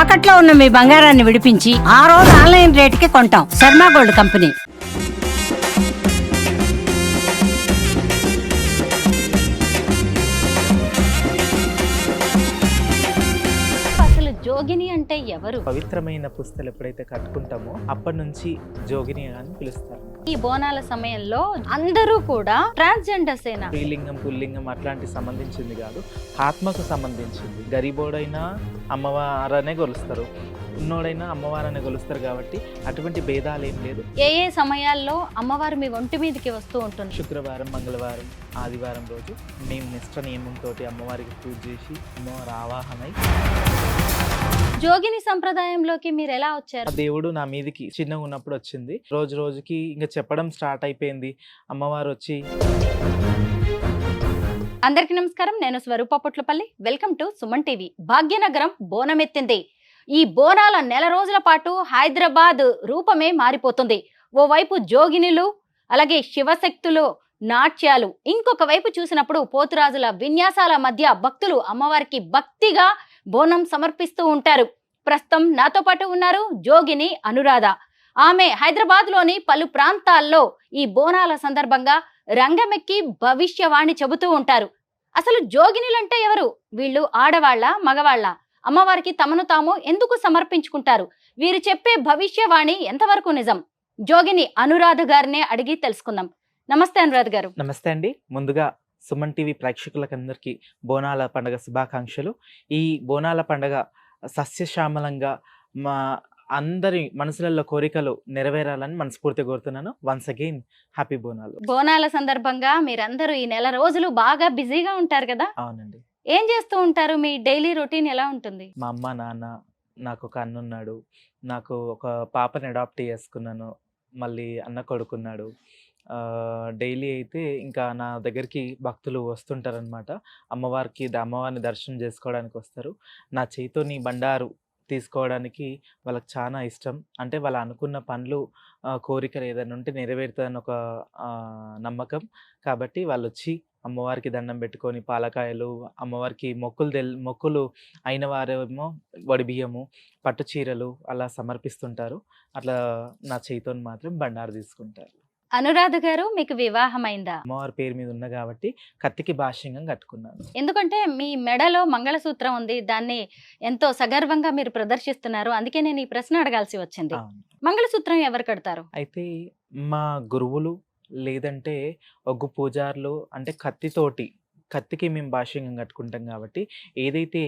తాకట్లో ఉన్న మీ బంగారాన్ని విడిపించి ఆ రోజు ఆన్లైన్ రేటుకి కొంటాం. Sharma gold company. అసలు జోగిని అంటే ఎవరు? పవిత్రమైన పుస్తలు ఎప్పుడైతే కట్టుకుంటామో అప్పటి నుంచి జోగిని అని పిలుస్తారు. ఈ బోనాల సమయంలో అందరూ కూడా ట్రాన్స్జెండర్స్ ఏనా? స్త్రీలింగం పుల్లింగం అట్లాంటి సంబంధించింది కాదు, ఆత్మకు సంబంధించింది. గరీబోడైనా అమ్మవారనే కొలుస్తారు, ఉన్నోడైనా అమ్మవారనే కొలుస్తారు. కాబట్టి అటువంటి భేదాలు ఏం లేదు. ఏ ఏ సమయాల్లో అమ్మవారు మీ ఒంటి మీదకి వస్తూ ఉంటుంది? శుక్రవారం, మంగళవారం, ఆదివారం రోజు మేము నిష్ట నియమంతో అమ్మవారికి పూజ చేసి అమ్మవారి ఆవాహనై. జోగిని సంప్రదాయంలోకి మీరు ఎలా వచ్చారు? ఆ దేవుడు నా మీదికి చిన్నగా ఉన్నప్పుడు వచ్చింది. రోజు రోజుకి ఇంకా చెప్పడం స్టార్ట్ అయిపోయింది. అమ్మవారు వచ్చి. అందరికీ నమస్కారం, నేను Swarupa Potlapalli. Welcome to Suman TV. Bhagyanagaram బోనమెత్తింది. ఈ బోనాల నెల రోజుల పాటు హైదరాబాద్ రూపమే మారిపోతుంది. ఓవైపు జోగినులు, అలాగే శివశక్తులు నాట్యాలు, ఇంకొక వైపు చూసినప్పుడు పోతురాజుల విన్యాసాల మధ్య భక్తులు అమ్మవారికి భక్తిగా బోనం సమర్పిస్తూ ఉంటారు. ప్రస్తుతం నాతో పాటు ఉన్నారు జోగిని అనురాధ. ఆమె హైదరాబాద్లోని పలు ప్రాంతాల్లో ఈ బోనాల సందర్భంగా రంగమెక్కి భవిష్యవాణి చెబుతూ ఉంటారు. అసలు జోగినులంటే ఎవరు? వీళ్ళు ఆడవాళ్ళ, మగవాళ్ళ? అమ్మవారికి తమను తాము ఎందుకు సమర్పించుకుంటారు? వీరు చెప్పే భవిష్యవాణి ఎంతవరకు నిజం? జోగిని అనురాధ గారినే అడిగి తెలుసుకుందాం. నమస్తే అనురాధ గారు. నమస్తే అండి. ముందుగా సుమన్ టీవీ ప్రేక్షకులకందరికీ బోనాల పండుగ శుభాకాంక్షలు. ఈ బోనాల పండుగ సస్యశ్యామలంగా మా అందరి మనసులలో కోరికలు నెరవేరాలని మనస్ఫూర్తిగా కోరుతున్నాను. Once again happy Bonalu. బోనాల సందర్భంగా మీరందరూ ఈ నెల రోజులు బాగా బిజీగా ఉంటారు కదా? అవునండి. ఏం చేస్తూ ఉంటారు? మీ డైలీ రొటీన్ ఎలా ఉంటుంది? మా అమ్మ నాన్న, నాకు ఒక అన్నున్నాడు, నాకు ఒక పాపని అడాప్ట్ చేసుకున్నాను, మళ్ళీ అన్న కొడుకున్నాడు. డైలీ అయితే ఇంకా నా దగ్గరికి భక్తులు వస్తుంటారనమాట. అమ్మవారిని దర్శనం చేసుకోవడానికి వస్తారు. నా చేతోని బండారు తీసుకోవడానికి వాళ్ళకి చాలా ఇష్టం. అంటే వాళ్ళు అనుకున్న పనులు, కోరికలు ఏదైనా ఉంటే నెరవేరుతుందని ఒక నమ్మకం. కాబట్టి వాళ్ళు వచ్చి అమ్మవారికి దండం పెట్టుకొని పాలకాయలు, అమ్మవారికి మొక్కులు అయిన వారేమో వడిబియ్యము, పట్టు చీరలు అలా సమర్పిస్తుంటారు. అట్లా నా చేతితోని మాత్రం బండారు తీసుకుంటారు. అనురాధ గారు, మీకు వివాహమైందా? అమ్మవారి పేరు మీద ఉన్న కాబట్టి కత్తికి భాష్యంగా కట్టుకున్నాను. ఎందుకంటే మీ మెడలో మంగళసూత్రం ఉంది, దాన్ని ఎంతో సగర్వంగా మీరు ప్రదర్శిస్తున్నారు. అందుకే నేను ఈ ప్రశ్న అడగాల్సి వచ్చింది. మంగళసూత్రం ఎవరు కడతారు? అయితే మా గురువులు, లేదంటే ఒగ్గు పూజారులు, అంటే కత్తికి మేము భాష్యంగా కట్టుకుంటాం. కాబట్టి ఏదైతే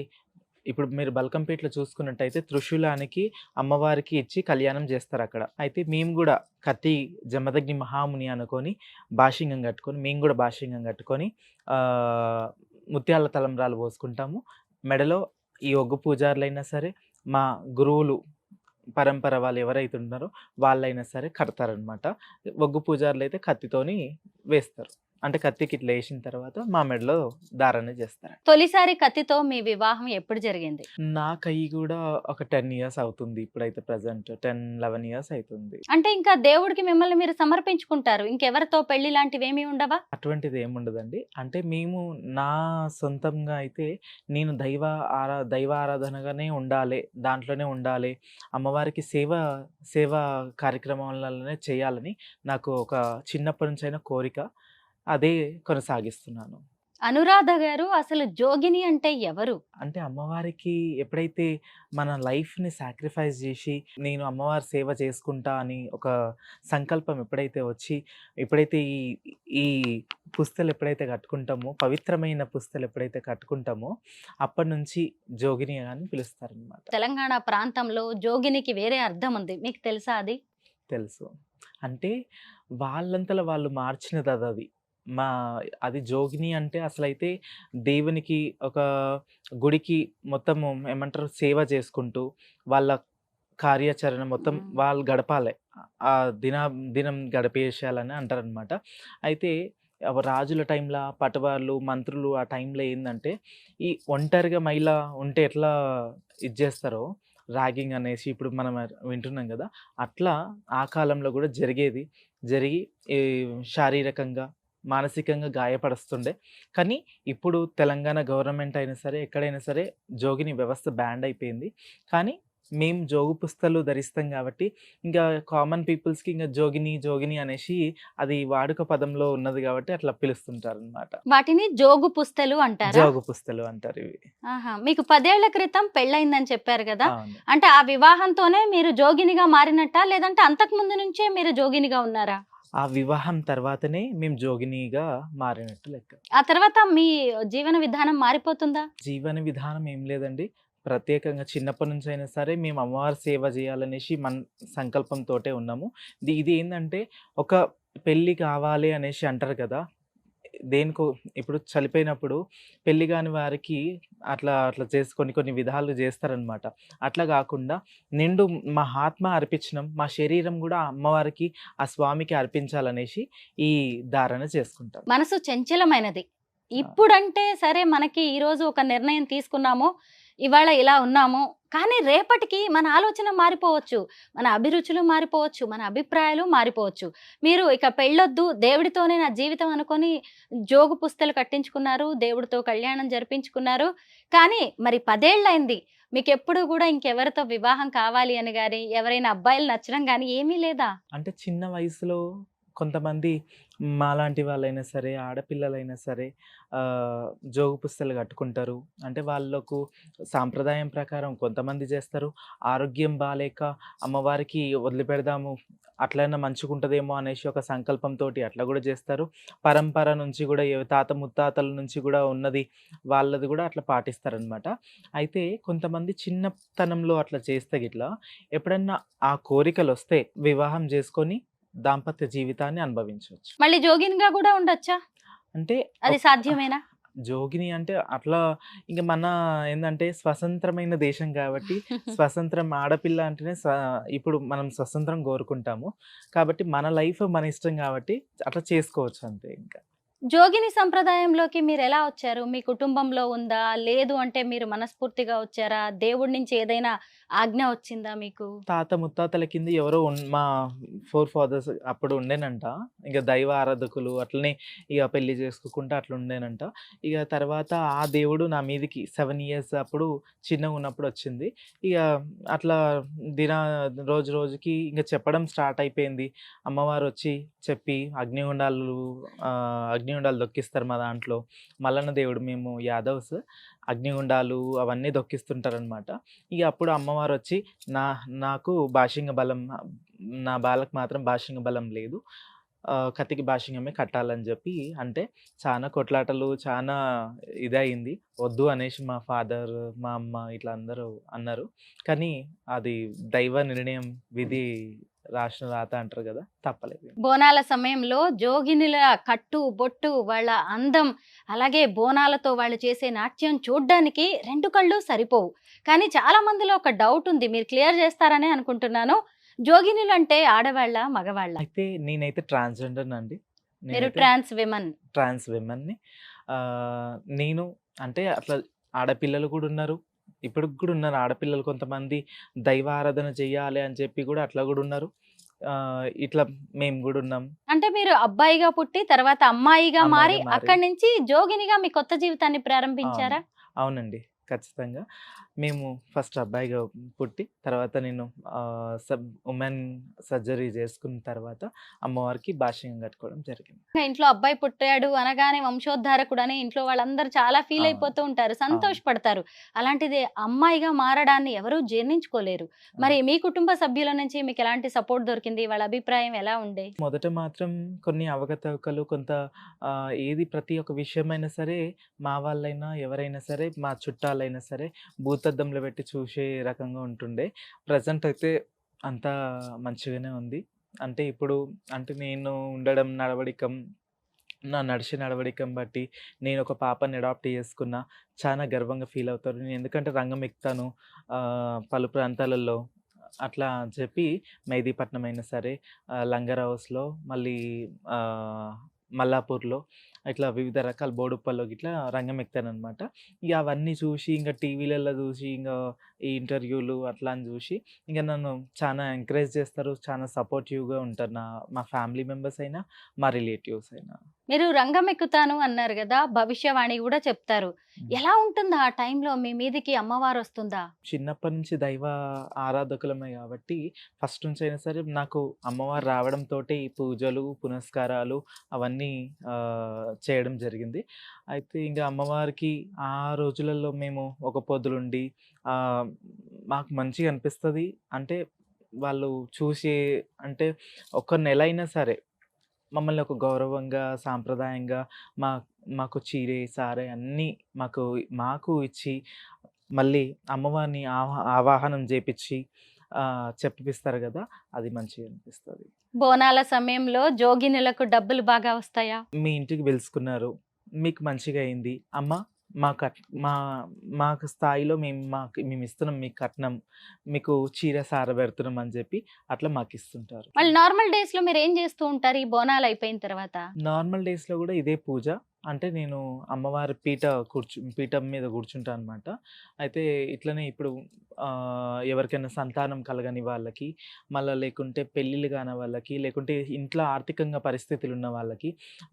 ఇప్పుడు మీరు బల్కంపేటలో చూసుకున్నట్టయితే త్రిశూలానికి అమ్మవారికి ఇచ్చి కళ్యాణం చేస్తారు అక్కడ. అయితే మేము కూడా కత్తి జమదగ్ని మహాముని అనుకొని భాష్యంగం కట్టుకొని, మేము కూడా భాష్యంగం కట్టుకొని ముత్యాల తలంబ్రాలు పోసుకుంటాము. మెడలో ఈ ఒగ్గు పూజారులైనా సరే, మా గురువులు పరంపర వాళ్ళు ఎవరైతే ఉన్నారో వాళ్ళైనా సరే కడతారనమాట. ఒగ్గు పూజారులు అయితే కత్తితోని వేస్తారు. అంటే కత్తికి ఇట్లా వేసిన తర్వాత మా మెడలో ధారణ చేస్తారు. తొలిసారి కత్తితో మీ వివాహం ఎప్పుడు జరిగింది? నాకు అయ్యి కూడా ఒక 10 years అవుతుంది. ఇప్పుడైతే ప్రజెంట్ 10-11 years అవుతుంది. అంటే ఇంకా దేవుడికి మిమ్మల్ని మీరు సమర్పించుకుంటారు, ఇంకెవరితో పెళ్లి లాంటివి ఏమీ ఉండవా? అటువంటిది ఏముండదండి. అంటే మేము నా సొంతంగా అయితే నేను దైవ ఆరాధనగానే ఉండాలి, దాంట్లోనే ఉండాలి, అమ్మవారికి సేవ కార్యక్రమాలనే చేయాలని నాకు ఒక చిన్నప్పటి నుంచి అయిన కోరిక. అదే కొనసాగిస్తున్నాను. అనురాధ గారు, అసలు జోగిని అంటే ఎవరు? అంటే అమ్మవారికి ఎప్పుడైతే మన లైఫ్ని సాక్రిఫైస్ చేసి నేను అమ్మవారి సేవ చేసుకుంటా అని ఒక సంకల్పం ఎప్పుడైతే ఈ పుస్తలు ఎప్పుడైతే కట్టుకుంటామో, పవిత్రమైన పుస్తలు ఎప్పుడైతే కట్టుకుంటామో అప్పటి నుంచి జోగిని అని పిలుస్తారనమాట. తెలంగాణ ప్రాంతంలో జోగినికి వేరే అర్థం ఉంది, మీకు తెలుసా? అది తెలుసు. అంటే వాళ్ళంతలో వాళ్ళు మార్చినది అది. అది జోగిని అంటే అసలైతే దేవునికి ఒక గుడికి మొత్తము ఏమంటారు సేవ చేసుకుంటూ వాళ్ళ కార్యాచరణ మొత్తం వాళ్ళు గడపాలి, ఆ దినం గడిపేసేయాలని అంటారనమాట. అయితే రాజుల టైంలో పటవాళ్ళు, మంత్రులు ఆ టైంలో ఏంటంటే ఈ ఒంటరిగా మహిళ ఉంటే ఎట్లా ఇది చేస్తారో ర్యాగింగ్ అనేసి ఇప్పుడు మనం వింటున్నాం కదా, అట్లా ఆ కాలంలో కూడా జరిగి శారీరకంగా మానసికంగా గాయపరుస్తుండే. కానీ ఇప్పుడు తెలంగాణ గవర్నమెంట్ అయినా సరే, ఎక్కడైనా సరే జోగిని వ్యవస్థ బ్యాన్ అయిపోయింది. కానీ మేము జోగు పుస్తలు ధరిస్తాం కాబట్టి, ఇంకా కామన్ పీపుల్స్‌కి ఇంక జోగిని, జోగిని అనేసి అది వాడుక పదంలో ఉన్నది కాబట్టి అట్లా పిలుస్తుంటారనమాట. వాటిని జోగు పుస్తలు అంటారా? జోగు పుస్తలు అంటారు ఇవి. ఆహా! మీకు 10 ఏళ్ల క్రితం పెళ్ళయిందని చెప్పారు గదా! అవును. అంటే ఆ వివాహంతోనే మీరు జోగినిగా మారినట్టా? లేదంటే అంతకు ముందు నుంచే మీరు జోగినిగా ఉన్నారా? ఆ వివాహం తర్వాతనే మేము జోగినిగా మారినట్టు లెక్క. ఆ తర్వాత మీ జీవన విధానం మారిపోతుందా? జీవన విధానం ఏం లేదండి. ప్రత్యేకంగా చిన్నప్పటి నుంచైనా సరే మేము అమ్మవారి సేవ చేయాలనేసి సంకల్పంతోటే ఉన్నాము. ఇది ఏందంటే ఒక పెళ్లి కావాలి అనేసి అంటారు కదా! దేనికో ఇప్పుడు చనిపోయినప్పుడు పెళ్లి కాని వారికి అట్లా అట్లా చేసి కొన్ని కొన్ని విధాలు చేస్తారనమాట. అట్లా గాకుండా నిండు మా ఆత్మ అర్పించినం, మా శరీరం గూడా అమ్మవారికి, ఆ స్వామికి అర్పించాలనేసి ఈ ధారణ చేసుకుంటాం. మనసు చంచలమైనది. ఆ! ఇప్పుడంటే సరే మనకి ఈరోజు ఒక నిర్ణయం తీసుకున్నాము. ఇవాళ ఇలా ఉన్నాము. కానీ రేపటికి మన ఆలోచన మారిపోవచ్చు. మన అభిరుచులు మారిపోవచ్చు. మన అభిప్రాయాలు మారిపోవచ్చు. మీరు ఇక పెళ్ళొద్దు, దేవుడితోనే నా జీవితం అనుకోని జోగు పుస్తలు కట్టించుకున్నారు. దేవుడితో కళ్యాణం జరిపించుకున్నారు. కానీ మరి 10 ఏళ్లయింది. మీకెప్పుడు గూడా ఇంకెవరితో వివాహం కావాలి అని గాని, ఎవరైనా అబ్బాయిలు నచ్చడం గాని ఏమీ లేదా? అంటే చిన్న వయసులో కొంతమంది మాలాంటి వాళ్ళైనా సరే, ఆడపిల్లలైనా సరే జోగు పుస్తలు కట్టుకుంటారు. అంటే వాళ్ళకు సాంప్రదాయం ప్రకారం కొంతమంది చేస్తారు. ఆరోగ్యం బాలేక అమ్మవారికి వదిలిపెడదాము, అట్లైనా మంచిగుంటదేమో అనేసి ఒక సంకల్పంతోటి అట్లా గూడా చేస్తారు. పరంపర నుంచి గూడా తాత ముత్తాతల నుంచి గూడా ఉన్నది వాళ్ళది గూడా అట్లా పాటిస్తారనమాట. అయితే కొంతమంది చిన్నతనంలో అట్లా చేస్తే గిట్లా ఎప్పుడన్నా ఆ కోరికలొస్తే వివాహం చేసుకొని దాంపత్య జీవితాన్ని అనుభవించొచ్చు. మళ్ళీ జోగినిగా గూడా ఉండొచ్చా? అంటే అది సాధ్యమేనా? జోగిని అంటే అట్లా ఇంక మన ఏందంటే స్వతంత్రమైన దేశం కాబట్టి, స్వతంత్రం ఆడపిల్ల అంటేనే ఇప్పుడు మనం స్వతంత్రం కోరుకుంటాము. కాబట్టి మన లైఫ్ మన ఇష్టం కాబట్టి అట్లా చేసుకోవచ్చు అంతే ఇంకా. జోగిని సంప్రదాయంలోకి మీరెలా వచ్చారు? మీ కుటుంబంలో ఉందా? లేదు అంటే మీరు మనస్ఫూర్తిగా వచ్చారా? దేవుడి నుంచి ఏదైనా ఆజ్ఞ వచ్చిందా మీకు? తాత ముత్తాతల కింద ఎవరో మా ఫోర్ ఫాదర్స్ అప్పుడు ఉండేనంట. ఇక దైవ ఆరాధకులు అట్లనే ఇక పెళ్లి చేసుకోకుండా అట్లా ఉండేనంట. ఇక తర్వాత ఆ దేవుడు నా మీదికి 7 ఇయర్స్ అప్పుడు చిన్నగున్నప్పుడు వచ్చింది. ఇక అట్లా దిన రోజు రోజుకి ఇంక చెప్పడం స్టార్ట్ అయిపోయింది. అమ్మవారు వచ్చి చెప్పి అగ్నిగుండాలు దొక్కిస్తారు మా దాంట్లో. మల్లన్న దేవుడు, మేము యాదవ్స్. అగ్నిగుండాలు అవన్నీ దొక్కిస్తుంటారనమాట. ఇక అప్పుడు అమ్మవారొచ్చి నా నాకు బాషింగ బలం, నా బాలకు మాత్రం బాషింగ బలం లేదు. కత్తికి బాషింగమే కట్టాలని జెప్పి అంటే, చానా కొట్లాటలు, చానా ఇదయింది. వద్దు అనేసి మా ఫాదర్, మా అమ్మ ఇట్లా అందరూ అన్నారు. కానీ అది దైవ నిర్ణయం, విధి రాసిన రాత అంటారు గదా! తప్పలేదు. బోనాల సమయంలో జోగినుల కట్టు, బొట్టు, వాళ్ళ అందం, అలాగే బోనాలతో వాళ్ళు చేసే నాట్యం చూడ్డానికి 2 కళ్ళు సరిపోవు. కానీ చాలా మందిలో ఒక డౌట్ ఉంది. మీరు క్లియర్ చేస్తారనే అనుకుంటున్నాను. జోగినులంటే ఆడవాళ్ళా? మగవాళ్ళా? అయితే నేనైతే ట్రాన్స్‌జెండర్‌నండి. మీరు నేనైతే ట్రాన్స్ విమన్. ట్రాన్స్ విమెన్‌ని. నేను అంటే అట్లా ఆడపిల్లలు గూడా ఉన్నారు. ఇప్పటికి గూడా ఉన్నారు ఆడపిల్లలు కొంతమంది దైవ ఆరాధన చెయ్యాలి అని చెప్పి గూడా అట్లా గూడా ఉన్నారు. ఇట్లా మేము గూడా ఉన్నాం. అంటే మీరు అబ్బాయిగా పుట్టి తర్వాత అమ్మాయిగా మారి అమ్మాయిగా మారి అక్కడి నుంచి జోగినిగా మీ కొత్త జీవితాన్ని అవును. ప్రారంభించారా? అవునండి. ఖచ్చితంగా. మేము ఫస్ట్ అబ్బాయిగా పుట్టి, తర్వాత నేను ఉమెన్ సర్జరీ చేసుకున్న తర్వాత అమ్మవారికి బాషింగం కట్టుకోవడం జరిగింది. ఇంట్లో అబ్బాయి పుట్టాడు అనగానే వంశోద్ధారకుడు అని ఇంట్లో వాళ్ళందరూ చాలా ఫీల్ అవును. అయిపోతూ ఉంటారు, అవును. సంతోషపడతారు. అలాంటిది అమ్మాయిగా మారడాన్ని ఎవరూ జీర్ణించుకోలేరు. మరి అవును. మీ కుటుంబ సభ్యుల నుంచి మీకు ఎలాంటి సపోర్ట్ దొరికింది? వాళ్ళ అభిప్రాయం ఎలా ఉండే? మొదట మాత్రం కొన్ని అవకతవకలు కొంత ఏది ప్రతి ఒక్క విషయమైనా సరే మా వాళ్ళైనా, ఎవరైనా సరే, మా చుట్టాలైనా సరే భూతద్దంలో పెట్టి చూసే రకంగా ఉంటుండే. ప్రెజెంట్ అయితే అంతా మంచిగానే ఉంది. అంటే ఇప్పుడు అంటే నేను ఉండడం నడవడికం, నా నడిచే నడవడికం బట్టి నేనొక పాపని అడాప్ట్ చేసుకున్నా. చానా గర్వంగా ఫీల్ అవుతారు. నేను ఎందుకంటే రంగం ఎక్కుతాను పలు ప్రాంతాలలో. అట్లా అని చెప్పి మెహదీపట్నం అయినా సరే, లంగర్ హౌస్‌లో, మళ్ళీ ఆహ్, మల్లాపూర్‌లో ఇట్లా వివిధ రకాల బోడుప్పల్లో గిట్లా రంగం ఎక్కుతాననమాట. ఇగ అవన్నీ చూసి ఇంగ టీవీలలో చూసి ఇంగ ఈ ఇంటర్వ్యూలు అట్లా అని చూసి ఇంకా నన్ను చాలా ఎంకరేజ్ చేస్తారు, చాలా సపోర్టివ్గా ఉంటారు మా ఫ్యామిలీ మెంబర్స్ అయినా, మా రిలేటివ్స్ అయినా. మీరు రంగం ఎక్కుతాను అన్నారు కదా, భవిష్యవాణి కూడా చెప్తారు. ఎలా ఉంటుంది ఆ టైంలో? మీ మీదికి అమ్మవారు వస్తుందా? చిన్నప్పటి నుంచి దైవ ఆరాధకులమే కాబట్టి ఫస్ట్ నుంచి అయినా సరే నాకు అమ్మవారు రావడంతో ఈ పూజలు పునస్కారాలు అవన్నీ చేయడం జరిగింది. అయితే ఇంకా అమ్మవారికి ఆ రోజులలో మేము ఒక పొద్దులుండి మాకు మంచిగా అనిపిస్తుంది. అంటే వాళ్ళు చూసి అంటే ఒక నెల అయినా సరే మమ్మల్ని ఒక గౌరవంగా సాంప్రదాయంగా మా మాకు చీరే సారే అన్నీ మాకు ఇచ్చి మళ్ళీ అమ్మవారిని ఆవాహనం చేపించి చెప్పిస్తారు కదా, అది మంచిగా అనిపిస్తుంది. బోనాల సమయంలో జోగినులకు డబ్బులు బాగా వస్తాయా? మీ ఇంటికి పిలుచుకున్నారు, మీకు మంచిగా అయింది అమ్మ, మా మాకు స్థాయిలో మేము ఇస్తున్నాం మీకు కట్నం, మీకు చీర సార పెడుతున్నాం అని చెప్పి అట్లా మాకు ఇస్తుంటారు. మళ్ళీ నార్మల్ డేస్ లో మీరు ఏం చేస్తూ ఉంటారు ఈ బోనాలు అయిపోయిన తర్వాత? నార్మల్ డేస్లో కూడా ఇదే పూజ. అంటే నేను అమ్మవారి పీఠం మీద కూర్చుంటాను అనమాట. అయితే ఇట్లనే ఇప్పుడు ఎవరికైనా సంతానం కలగని వాళ్ళకి, మళ్ళీ లేకుంటే పెళ్ళిళ్ళు కాని వాళ్ళకి, లేకుంటే ఇంట్లో ఆర్థికంగా పరిస్థితులు ఉన్న వాళ్ళకి,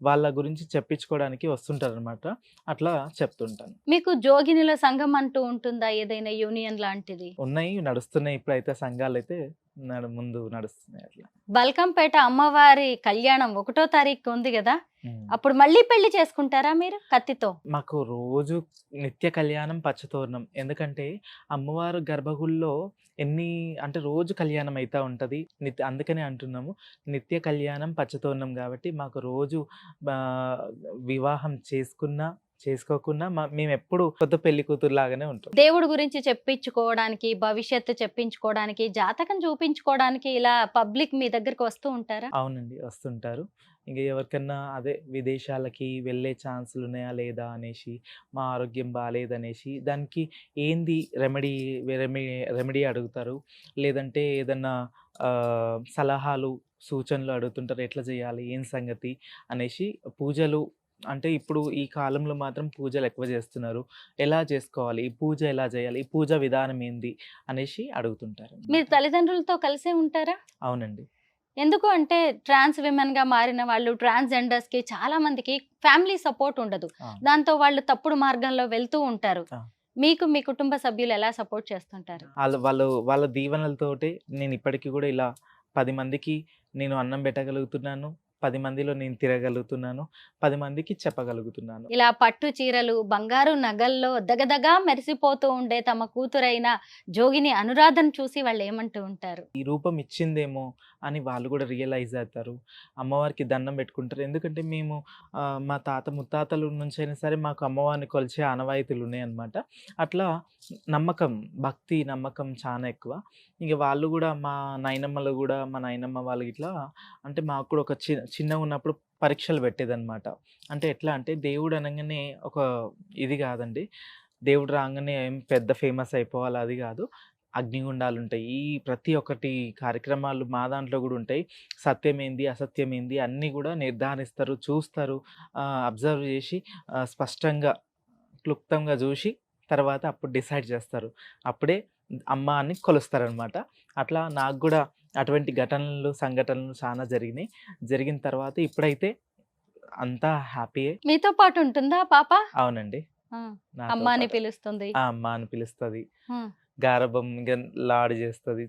వాళ్ళ గురించి చెప్పించుకోవడానికి వస్తుంటారనమాట. అట్లా చెప్తుంటాను. మీకు జోగినుల సంఘం అంటూ ఉంటుందా, ఏదైనా యూనియన్ లాంటిది? ఉన్నాయి, నడుస్తున్నాయి. ఇప్పుడైతే సంఘాలు అయితే ముందు నడుస్తున్నాయి అట్లా. బల్కంపేట అమ్మవారి కళ్యాణం 1వ తారీఖు ఉంది కదా, ఉమ్. అప్పుడు మళ్ళీ పెళ్లి చేసుకుంటారా మీరు కత్తితో? మాకు రోజు నిత్య కళ్యాణం పచ్చతోరణం. ఎందుకంటే అమ్మవారు గర్భగుడిలో అంటే రోజు కళ్యాణం అవుతా ఉంటుంది. అందుకనే అంటున్నాము నిత్య కళ్యాణం పచ్చతోరణం. కాబట్టి మాకు రోజు వివాహం చేసుకోకున్నా మేము ఎప్పుడు కొత్త పెళ్లి కూతురు లాగానే ఉంటాం. దేవుడి గురించి చెప్పించుకోవడానికి, భవిష్యత్తు చెప్పించుకోవడానికి, జాతకం చూపించుకోవడానికి ఇలా పబ్లిక్ మీ దగ్గరికి వస్తూ ఉంటారా? అవునండి, వస్తుంటారు. ఇంకా ఎవరికన్నా అదే విదేశాలకి వెళ్ళే ఛాన్సులు ఉన్నాయా లేదా అనేసి, మా ఆరోగ్యం బాగాలేదనేసి దానికి ఏంది రెమెడీ అడుగుతారు. లేదంటే ఏదన్నా సలహాలు సూచనలు అడుగుతుంటారు, ఎట్లా చేయాలి ఏం సంగతి అనేసి. పూజలు అంటే ఇప్పుడు ఈ కాలంలో మాత్రం పూజలు ఎక్కువ చేస్తున్నారు, ఎలా చేసుకోవాలి, ఈ పూజ ఎలా చేయాలి, ఈ పూజ విధానం ఏంది అనేసి అడుగుతుంటారు. మీరు తల్లిదండ్రులతో కలిసే ఉంటారా? అవునండి. ఎందుకు అంటే ట్రాన్స్ విమెన్ గా మారిన వాళ్ళు, ట్రాన్స్జెండర్స్ కి చాలా మందికి ఫ్యామిలీ సపోర్ట్ ఉండదు. దాంతో వాళ్ళు తప్పుడు మార్గంలో వెళ్తూ ఉంటారు. మీకు మీ కుటుంబ సభ్యులు ఎలా సపోర్ట్ చేస్తుంటారు? వాళ్ళ దీవెనలతోటి నేను ఇప్పటికీ కూడా ఇలా 10 మందికి నేను అన్నం పెట్టగలుగుతున్నాను, 10 మందిలో నేను తిరగలుగుతున్నాను, 10 మందికి చెప్పగలుగుతున్నాను. ఇలా పట్టు చీరలు, బంగారు నగల్లో దగదగా మెరిసిపోతూ ఉండే తమ కూతురైన జోగిని అనురాధను చూసి వాళ్ళు ఏమంటూ ఉంటారు? ఈ రూపం ఇచ్చిందేమో అని వాళ్ళు కూడా రియలైజ్ అవుతారు, అమ్మవారికి దండం పెట్టుకుంటారు. ఎందుకంటే మేము మా తాత ముత్తాతల నుంచి అయినా సరే మాకు అమ్మవారిని కొలిచే ఆనవాయితీలు ఉన్నాయన్నమాట. అట్లా నమ్మకం, భక్తి నమ్మకం చాలా ఎక్కువ. ఇంక వాళ్ళు కూడా మా నాయనమ్మ వాళ్ళు ఇట్లా అంటే మాకు కూడా ఒక చిన్నగా ఉన్నప్పుడు పరీక్షలు పెట్టేదన్నమాట. అంటే ఎట్లా అంటే దేవుడు అనగానే ఒక ఇది కాదండి, దేవుడు రాగానే ఏం పెద్ద ఫేమస్ అయిపోవాలి అది కాదు. అగ్నిగుండాలు ఉంటాయి, ఈ ప్రతి ఒక్కటి కార్యక్రమాలు మా దాంట్లో కూడా ఉంటాయి. సత్యమేంది అసత్యమేంది అన్నీ కూడా నిర్ధారిస్తారు, చూస్తారు, అబ్జర్వ్ చేసి స్పష్టంగా క్లుప్తంగా చూసి తర్వాత అప్పుడు డిసైడ్ చేస్తారు. అప్పుడే అమ్మ అని కొలుస్తారనమాట. అట్లా నాకు కూడా అటువంటి సంఘటనలు చాలా జరిగినాయి. జరిగిన తర్వాత ఇప్పుడైతే అంతా హ్యాపీయే. మీతో పాటు ఉంటుందా పాప? అవునండి, నాతో అమ్మ అని పాటు. పిలుస్తుంది. అమ్మ అని పిలుస్తుంది, ఉమ్. గారభం ఇంకా లాడ్ చేస్తుంది,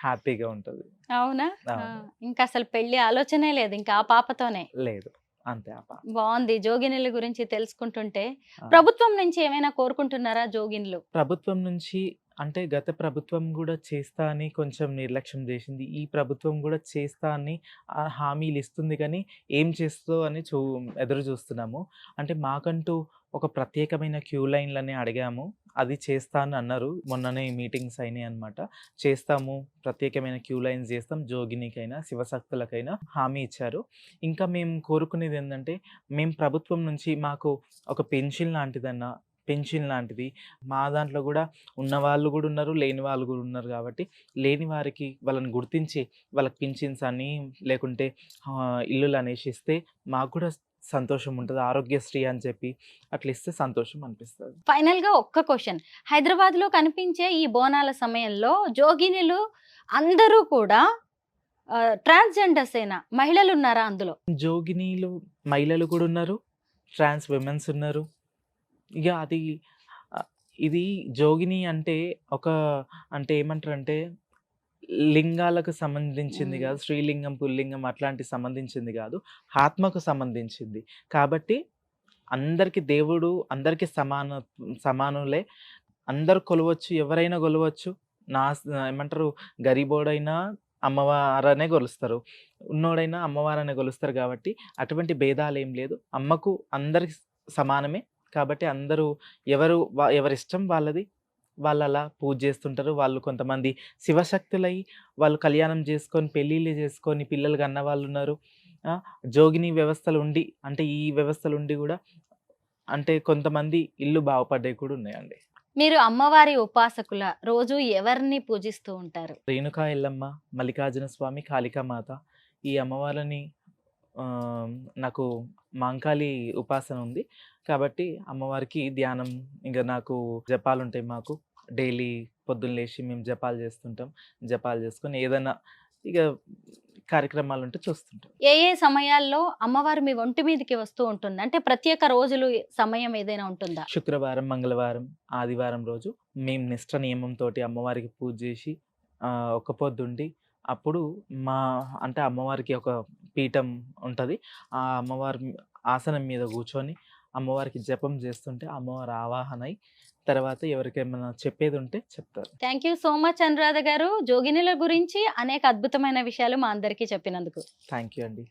హ్యాపీగా ఉంటుంది. అవునా? అవును. ఇంకా అసలు పెళ్లి ఆలోచనే లేదు ఇంకా ఆ పాపతోనే. లేదు, అంతే బాగుంది. జోగినుల గురించి తెలుసుకుంటుంటే ఆ. ప్రభుత్వం నుంచి ఏమైనా కోరుకుంటున్నారా జోగినులు? ప్రభుత్వం నుంచి అంటే గత ప్రభుత్వం కూడా చేస్తా అని కొంచెం నిర్లక్ష్యం చేసింది. ఈ ప్రభుత్వం కూడా చేస్తా అని హామీలు ఇస్తుంది, కానీ ఏం చేస్తుందో అని ఎదురు చూస్తున్నాము. అంటే మాకంటూ ఒక ప్రత్యేకమైన క్యూ లైన్లని అడిగాము, అది చేస్తా అని అన్నారు. మొన్ననే మీటింగ్స్ అయినాయి అనమాట. చేస్తాము, ప్రత్యేకమైన క్యూ లైన్స్ చేస్తాం, జోగినికైనా శివశక్తులకైనా హామీ ఇచ్చారు. ఇంకా మేము కోరుకునేది ఏంటంటే, మేము ప్రభుత్వం నుంచి మాకు ఒక పెన్షన్ లాంటిది మా దాంట్లో కూడా ఉన్నవాళ్ళు కూడా ఉన్నారు, లేని వాళ్ళు కూడా ఉన్నారు. కాబట్టి లేని వారికి వాళ్ళని గుర్తించి వాళ్ళకి పింఛన్స్ అని లేకుంటే ఇల్లులు అనేసి ఇస్తే మాకు కూడా సంతోషం ఉంటది. ఆరోగ్యశ్రీ అని చెప్పి అట్లా ఇస్తే సంతోషం అనిపిస్తది. ఫైనల్ గా ఒక్క క్వశ్చన్, హైదరాబాద్ లో కనిపించే ఈ బోనాల సమయంలో జోగినులు అందరూ కూడా ట్రాన్స్జెండర్స్ ఏనా, మహిళలు ఉన్నారా అందులో? జోగినీలు మహిళలు కూడా ఉన్నారు. ట్రాన్స్ విమెన్స్ ఉన్నారు. ఇక అది ఇది జోగిని అంటే ఒక అంటే ఏమంటారంటే లింగాలకు సంబంధించింది కాదు. స్త్రీలింగం, పుల్లింగం అట్లాంటి సంబంధించింది కాదు. ఆత్మకు సంబంధించింది. కాబట్టి అందరికి దేవుడు అందరికి సమానులే. అందరూ కొలవచ్చు. ఎవరైనా కొలవచ్చు. ఏమంటారు, గరీబోడైనా అమ్మవారనే కొలుస్తారు. ఉన్నోడైనా అమ్మవారనే కొలుస్తారు. కాబట్టి అటువంటి భేదాలు ఏం లేదు. అమ్మకు అందరికి సమానమే. కాబట్టి అందరూ ఎవరిష్టం వాళ్ళది. వాళ్ళు అలా పూజ చేస్తుంటారు. వాళ్ళు కొంతమంది శివశక్తులై వాళ్ళు కళ్యాణం చేసుకొని పెళ్ళిళ్ళు చేసుకొని పిల్లలు కన్న వాళ్ళు ఉన్నారు. జోగిని వ్యవస్థలు ఉండి అంటే ఈ వ్యవస్థలు ఉండి కూడా అంటే కొంతమంది ఇల్లు బాగుపడ్డాయి కూడా ఉన్నాయండి. మీరు అమ్మవారి ఉపాసకుల, రోజు ఎవరిని పూజిస్తూ ఉంటారు? రేణుకా ఎల్లమ్మ, మల్లికార్జున స్వామి, కాళికామాత ఈ అమ్మవారిని నాకు మాంకాళి ఉపాసన ఉంది. కాబట్టి అమ్మవారికి ధ్యానం, ఇంకా నాకు జపాలు ఉంటాయి. మాకు డైలీ పొద్దున్న లేచి మేము జపాలు చేస్తుంటాం. జపాలు చేసుకొని ఏదైనా ఇక కార్యక్రమాలు ఉంటే చూస్తుంటాం. ఏ ఏ సమయాల్లో అమ్మవారు మీ ఒంటి మీదకి వస్తూ ఉంటుంది? అంటే ప్రత్యేక రోజులు, సమయం ఏదైనా ఉంటుందా? శుక్రవారం, మంగళవారం, ఆదివారం రోజు మేము నిష్ట నియమంతో అమ్మవారికి పూజ చేసి ఒక్క పొద్దుండి అప్పుడు అంటే అమ్మవారికి ఒక పీఠం ఉంటుంది. ఆ అమ్మవారి ఆసనం మీద కూర్చొని అమ్మవారికి జపం చేస్తుంటే అమ్మవారు ఆవాహన అయి తర్వాత ఎవరికేమైనా చెప్పేది ఉంటే చెప్తారు. Thank you so much Anuradha గారు, జోగినుల గురించి అనేక అద్భుతమైన విషయాలు మా అందరికీ చెప్పినందుకు. థ్యాంక్ యూ అండి.